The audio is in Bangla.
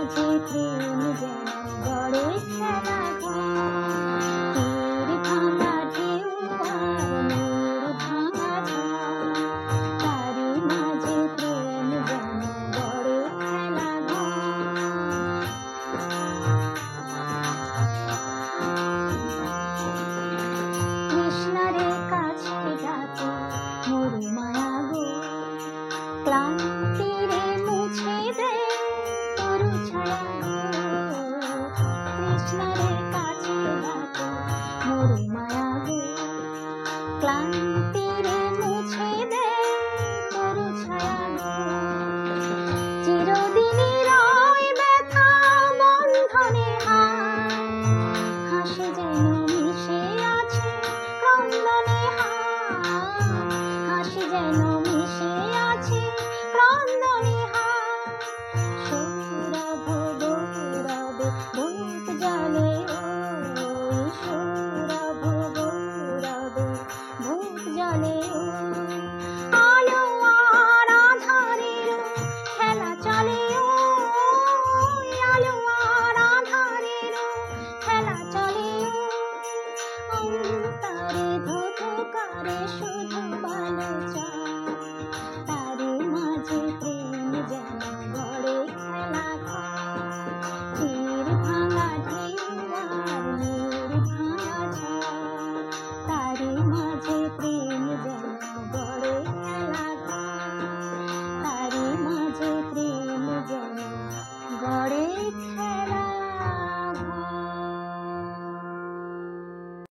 মাঝে প্রেম যেন বড়ই খেলা তীর ভাঙা ঢেউ আর নূর ভাঙা ঝড়, তারই মাঝে প্রেম যেন বড়ই খেলা কৃষ্ণারে কাছে ডাকে মোর মায়া গো, ক্লান্তিরে মুছে দে তরু ছায়া গো। কৃষ্ণারে কাছে ডাকে মোর মায়া গো, ক্লান্তিরে মুছে দে তরু ছায়া গো। চিরদিনই রয় ব্যথা বন্ধনে হাত, হাসি যেন মিশে আছে ক্রন্দনে হাত, হাসি যেন মিশে আছে ক্রন্দনে হাত। সৌরভ গৌরবে ধূপ জ্বলে ওই, সৌরভ গৌরবে ধূপ জ্বলে ওই। আলো আর আঁধারের খেলা চলে ওই, আলো আর আঁধারের খেলা চলে ওই। অন্তরে ধুধু করে শুধু ভালো চায়।